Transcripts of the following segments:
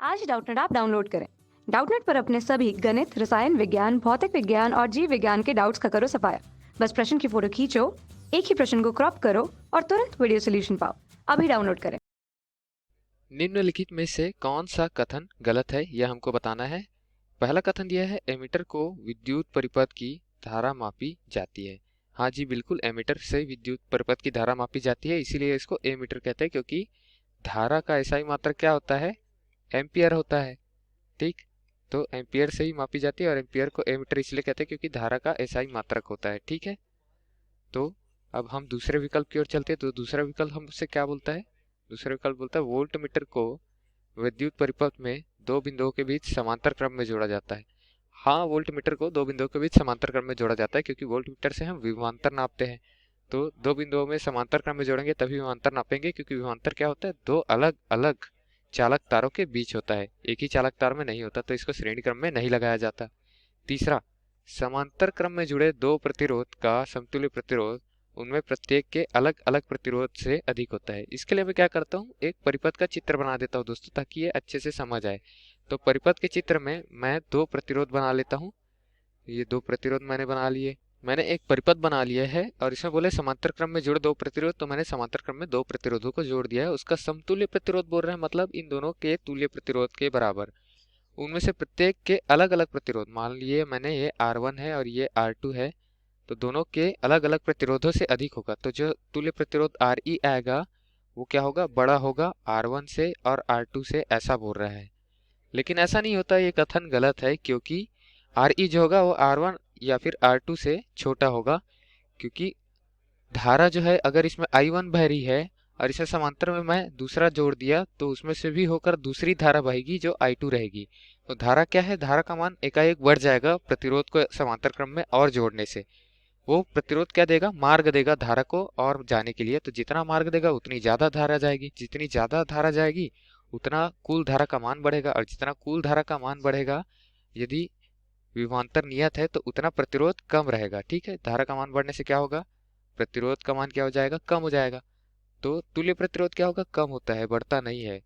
आज ही Doubtnut app download करें। Doubtnut पर अपने सभी गणित, रसायन विज्ञान, भौतिक विज्ञान और जीव विज्ञान के डाउट्स का करो सफाया। बस प्रश्न की फोटो खींचो, एक ही प्रश्न को क्रॉप करो और तुरंत वीडियो सोल्यूशन पाओ। अभी डाउनलोड करें। निम्नलिखित में से कौन सा कथन गलत है यह हमको बताना है। पहला कथन यह है, एमीटर को विद्युत परिपथ की धारा मापी जाती है। हाँ जी, बिल्कुल, एमीटर से विद्युत परिपथ की धारा मापी जाती है, इसीलिए इसको एमीटर कहते हैं, क्योंकि धारा का एसआई मात्रक क्या होता है? एम्पियर होता है। ठीक, तो एम्पियर से ही मापी जाती है और एम्पियर को एमीटर इसलिए कहते हैं क्योंकि धारा का एसआई मात्रक होता है। ठीक है, तो अब हम दूसरे विकल्प की ओर चलते हैं। तो दूसरा विकल्प हमसे क्या बोलता है? दूसरा विकल्प बोलता है, वोल्ट मीटर को विद्युत परिपथ में दो बिंदुओं के बीच समांतर क्रम में जोड़ा जाता है। हाँ, वोल्ट मीटर को दो बिंदुओं के बीच समांतर क्रम में जोड़ा जाता है, क्योंकि वोल्ट मीटर से हम विभवांतर नापते हैं। तो दो बिंदुओं में समांतर क्रम में जोड़ेंगे तभी विभवांतर नापेंगे, क्योंकि विभवांतर क्या होता है? दो अलग अलग चालक तारों के बीच होता है, एक ही चालक तार में नहीं होता, तो इसको श्रेणी क्रम में नहीं लगाया जाता। तीसरा, समांतर क्रम में जुड़े दो प्रतिरोध का समतुल्य प्रतिरोध उनमें प्रत्येक के अलग अलग प्रतिरोध से अधिक होता है। इसके लिए मैं क्या करता हूँ, एक परिपथ का चित्र बना देता हूँ दोस्तों, ताकि ये अच्छे से समझ आए। तो परिपथ के चित्र में मैं दो प्रतिरोध बना लेता हूँ। ये दो प्रतिरोध मैंने बना लिए। मैंने एक परिपथ बना लिया है और इसमें बोले समांतर क्रम में जुड़े दो प्रतिरोध, तो मैंने समांतर क्रम में दो प्रतिरोधों को जोड़ दिया है। उसका समतुल्य प्रतिरोध बोल रहे हैं, मतलब इन दोनों के तुल्य प्रतिरोध के बराबर। उनमें से प्रत्येक के अलग अलग प्रतिरोध, मान लिए मैंने ये R1 है और ये R2 है, तो दोनों के अलग अलग प्रतिरोधों से अधिक होगा। तो जो तुल्य प्रतिरोध Re आएगा वो क्या होगा? बड़ा होगा R1 से और R2 से, ऐसा बोल रहा है। लेकिन ऐसा नहीं होता, ये कथन गलत है, क्योंकि Re जो होगा वो R1 या फिर R2 से छोटा होगा। क्योंकि धारा जो है, अगर इसमें I1 बह रही है और इसे समांतर में मैं दूसरा जोड़ दिया, तो उसमें से भी होकर दूसरी धारा बहेगी जो I2 रहेगी। तो धारा क्या है? धारा का मान एकाएक बढ़ जाएगा प्रतिरोध को समांतर क्रम में और जोड़ने से। वो प्रतिरोध क्या देगा? मार्ग देगा धारा को और जाने के लिए। तो जितना मार्ग देगा उतनी ज्यादा धारा जाएगी, जितनी ज्यादा धारा जाएगी उतना कुल धारा का मान बढ़ेगा, और जितना कुल धारा का मान बढ़ेगा, यदि विभवांतर नियत है, तो उतना प्रतिरोध कम रहेगा। ठीक है, धारा का मान बढ़ने से क्या होगा? प्रतिरोध का मान क्या हो जाएगा? कम हो जाएगा। तो तुल्य प्रतिरोध क्या होगा? कम होता है, बढ़ता नहीं है,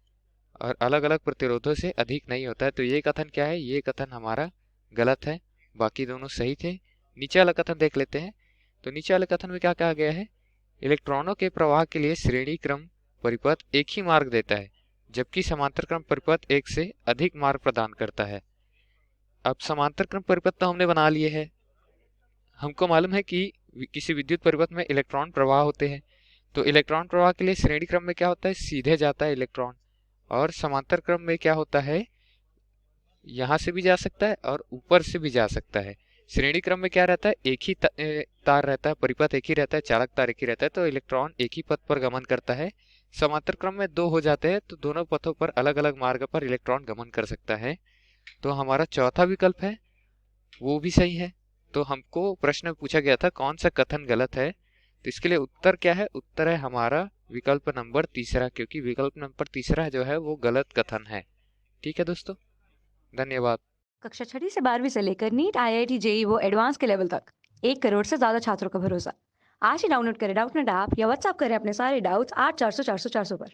और अलग अलग प्रतिरोधों से अधिक नहीं होता है। तो ये कथन क्या है? ये कथन हमारा गलत है, बाकी दोनों सही थे। नीचे वाला कथन देख लेते हैं। तो नीचे वाले कथन में क्या कहा गया है? इलेक्ट्रॉनों के प्रवाह के लिए श्रेणी क्रम परिपथ एक ही मार्ग देता है, जबकि समांतर क्रम परिपथ एक से अधिक मार्ग प्रदान करता है। अब समांतर क्रम परिपथ तो हमने बना लिए है। हमको मालूम है कि किसी विद्युत परिपथ में इलेक्ट्रॉन प्रवाह होते हैं। तो इलेक्ट्रॉन प्रवाह के लिए श्रेणी क्रम में क्या होता है? सीधे जाता है इलेक्ट्रॉन। और समांतर क्रम में क्या होता है? यहाँ से भी जा सकता है और ऊपर से भी जा सकता है। श्रेणी क्रम में क्या रहता है? एक ही तार रहता है, परिपथ एक ही रहता है, चालक तार एक ही रहता है, तो इलेक्ट्रॉन एक ही पथ पर गमन करता है। समांतर क्रम में दो हो जाते हैं, तो दोनों पथों पर अलग अलग मार्ग पर इलेक्ट्रॉन गमन कर सकता है। तो हमारा चौथा विकल्प है वो भी सही है। तो हमको प्रश्न में पूछा गया था कौन सा कथन गलत है, तो इसके लिए उत्तर क्या है? उत्तर है हमारा विकल्प नंबर तीसरा, क्योंकि विकल्प नंबर तीसरा जो है वो गलत कथन है। ठीक है दोस्तों, धन्यवाद। कक्षा 6ठी से 12वीं से लेकर नीट, IIT, JEE वो एडवांस के लेवल तक 1 करोड़ से ज्यादा छात्रों का भरोसा। आज ही डाउनलोड करें डाउटनेट ऐप या व्हाट्सएप करें अपने सारे डाउट्स 8400 400 400 पर।